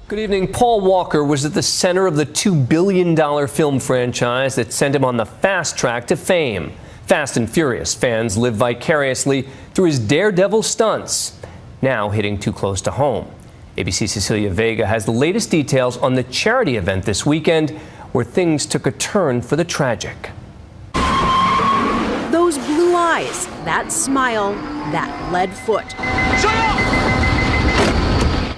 Good evening. Paul Walker was at the center of the $2 billion film franchise that sent him on the fast track to fame. Fast and Furious fans live vicariously through his daredevil stunts, now hitting too close to home. ABC's Cecilia Vega has the latest details on the charity event this weekend where things took a turn for the tragic. Those blue eyes, that smile, that lead foot. Shut up!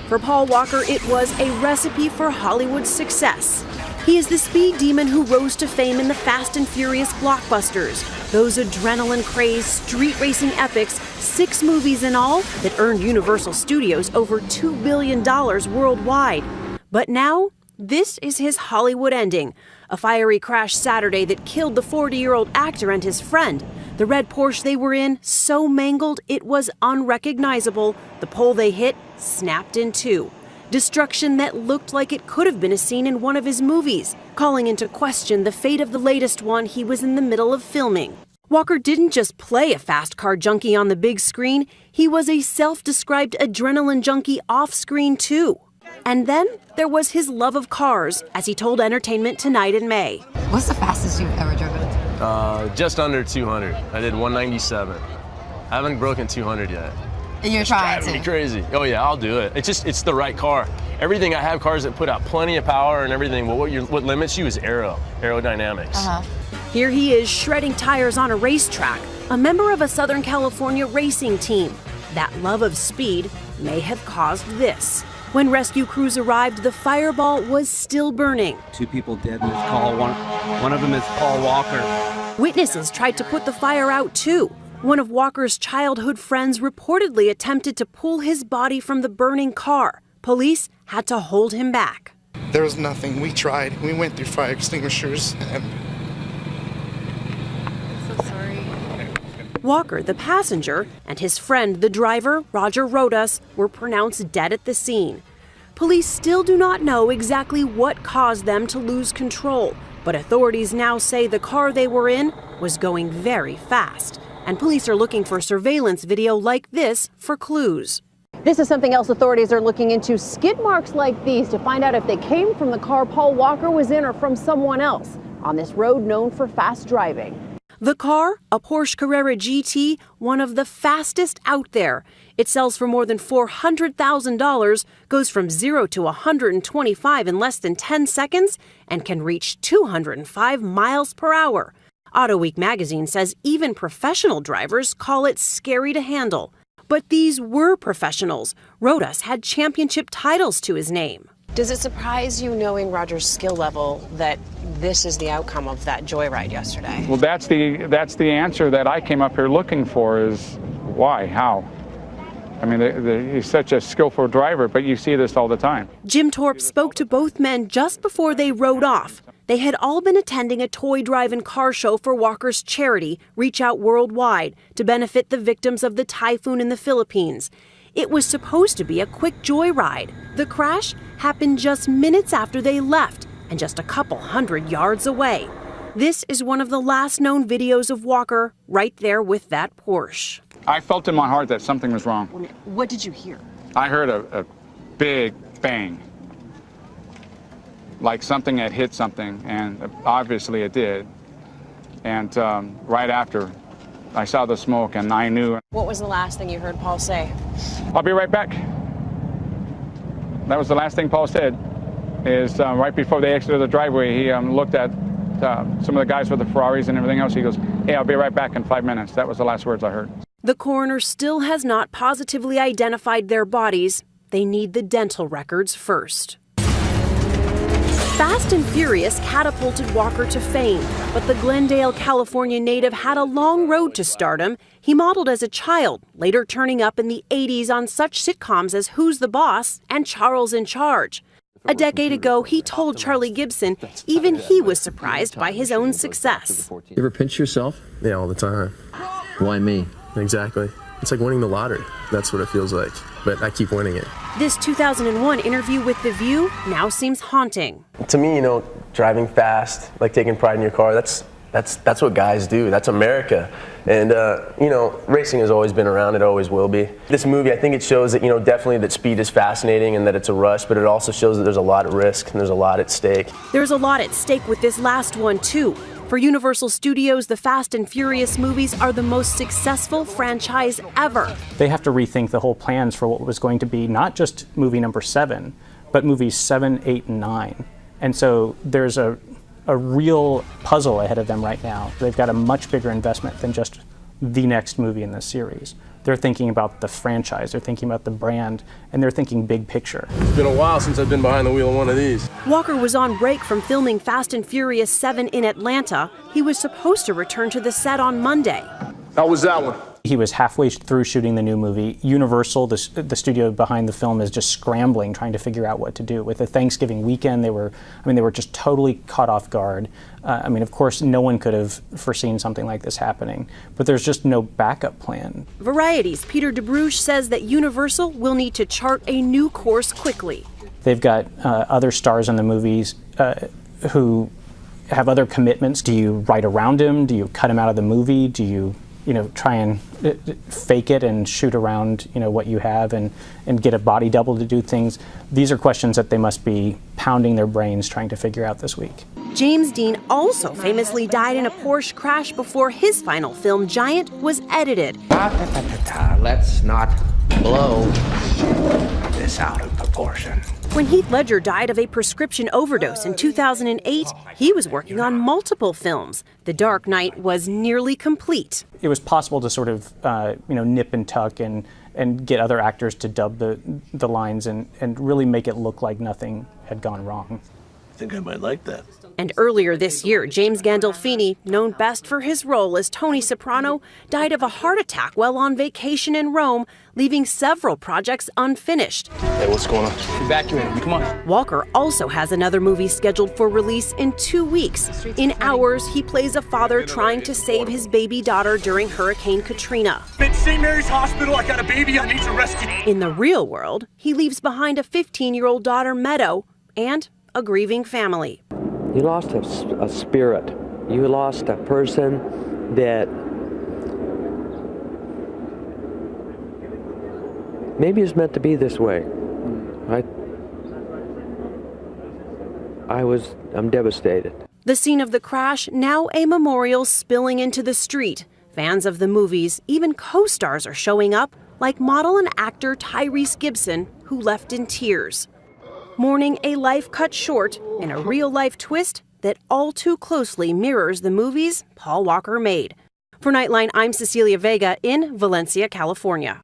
For Paul Walker, it was a recipe for Hollywood success. He is the speed demon who rose to fame in the Fast and Furious blockbusters, those adrenaline-crazed street racing epics, 6 movies in all that earned Universal Studios over $2 billion worldwide. But now, this is his Hollywood ending, a fiery crash Saturday that killed the 40-year-old actor and his friend. The red Porsche they were in, so mangled it was unrecognizable. The pole they hit snapped in two. Destruction that looked like it could have been a scene in one of his movies, calling into question the fate of the latest one he was in the middle of filming. Walker didn't just play a fast car junkie on the big screen, he was a self-described adrenaline junkie off-screen too. And then there was his love of cars, as he told Entertainment Tonight in May. What's the fastest you've ever driven? Just under 200. I did 197. I haven't broken 200 yet. And you're trying to? Driving me crazy. Oh yeah, I'll do it. It's the right car. Everything, I have cars that put out plenty of power and everything, but what limits you is aerodynamics. Here he is shredding tires on a racetrack, a member of a Southern California racing team. That love of speed may have caused this. When rescue crews arrived, the fireball was still burning. 2 people dead in this call. One of them is Paul Walker. Witnesses tried to put the fire out too. One of Walker's childhood friends reportedly attempted to pull his body from the burning car. Police had to hold him back. There was nothing. We tried. We went through fire extinguishers. I'm so sorry. Walker, the passenger, and his friend, the driver, Roger Rodas, were pronounced dead at the scene. Police still do not know exactly what caused them to lose control, but authorities now say the car they were in was going very fast. And police are looking for surveillance video like this for clues. This is something else authorities are looking into, skid marks like these to find out if they came from the car Paul Walker was in or from someone else on this road known for fast driving. The car, a Porsche Carrera GT, one of the fastest out there. It sells for more than $400,000, goes from 0 to 125 in less than 10 seconds, and can reach 205 miles per hour. AutoWeek magazine says even professional drivers call it scary to handle. But these were professionals. Rodas had championship titles to his name. Does it surprise you, knowing Roger's skill level, that this is the outcome of that joyride yesterday? Well, that's the answer that I came up here looking for, is why, how? I mean, he's such a skillful driver, but you see this all the time. Jim Torp spoke to both men just before they rode off. They had all been attending a toy drive-in car show for Walker's charity, Reach Out Worldwide, to benefit the victims of the typhoon in the Philippines. It was supposed to be a quick joyride. The crash happened just minutes after they left, and just a couple hundred yards away. This is one of the last known videos of Walker right there with that Porsche. I felt in my heart that something was wrong. What did you hear? I heard a big bang, like something had hit something, and obviously it did. And right after, I saw the smoke and I knew. What was the last thing you heard Paul say? I'll be right back. That was the last thing Paul said, is right before they exited the driveway, he looked at some of the guys with the Ferraris and everything else. He goes, hey, I'll be right back in 5 minutes. That was the last words I heard. The coroner still has not positively identified their bodies. They need the dental records first. Fast and Furious catapulted Walker to fame, but the Glendale, California native had a long road to stardom. He modeled as a child, later turning up in the 80s on such sitcoms as Who's the Boss and Charles in Charge. A decade ago, he told Charlie Gibson even he was surprised by his own success. You ever pinch yourself? Yeah, all the time. Why me? Exactly. It's like winning the lottery. That's what it feels like. But I keep winning it. This 2001 interview with The View now seems haunting. To me, driving fast, like taking pride in your car, that's That's what guys do. That's America. And, you know, racing has always been around. It always will be. This movie, I think it shows that, you know, definitely that speed is fascinating and that it's a rush, but it also shows that there's a lot at risk and there's a lot at stake. There's a lot at stake with this last one, too. For Universal Studios, the Fast and Furious movies are the most successful franchise ever. They have to rethink the whole plans for what was going to be not just movie number 7, but movies 7, 8, and 9. And so there's a real puzzle ahead of them right now. They've got a much bigger investment than just the next movie in this series. They're thinking about the franchise, they're thinking about the brand, and they're thinking big picture. It's been a while since I've been behind the wheel of one of these. Walker was on break from filming Fast and Furious 7 in Atlanta. He was supposed to return to the set on Monday. How was that one? He was halfway through shooting the new movie. Universal, the studio behind the film, is just scrambling, trying to figure out what to do. With the Thanksgiving weekend, they were just totally caught off guard. Of course, no one could have foreseen something like this happening, but there's just no backup plan. Variety's Peter DeBruge says that Universal will need to chart a new course quickly. They've got other stars in the movies who have other commitments. Do you write around him? Do you cut him out of the movie? Do you try and fake it and shoot around, what you have and get a body double to do things? These are questions that they must be pounding their brains trying to figure out this week. James Dean also famously died in a Porsche crash before his final film, Giant, was edited. Let's not blow this out of proportion. When Heath Ledger died of a prescription overdose in 2008, he was working on multiple films. The Dark Knight was nearly complete. It was possible to sort of, nip and tuck and get other actors to dub the lines and really make it look like nothing had gone wrong. I think I might like that. And earlier this year, James Gandolfini, known best for his role as Tony Soprano, died of a heart attack while on vacation in Rome, leaving several projects unfinished. Hey, what's going on? Evacuate me, come on. Walker also has another movie scheduled for release in 2 weeks. In Hours, he plays a father trying to save his baby daughter during Hurricane Katrina. At St. Mary's Hospital, I got a baby I need to rescue. In the real world, he leaves behind a 15-year-old daughter, Meadow, and a grieving family. You lost a spirit. You lost a person that maybe is meant to be this way. I'm devastated. The scene of the crash, now a memorial spilling into the street. Fans of the movies, even co-stars are showing up, like model and actor Tyrese Gibson, who left in tears. Mourning a life cut short in a real-life twist that all too closely mirrors the movies Paul Walker made. For Nightline, I'm Cecilia Vega in Valencia, California.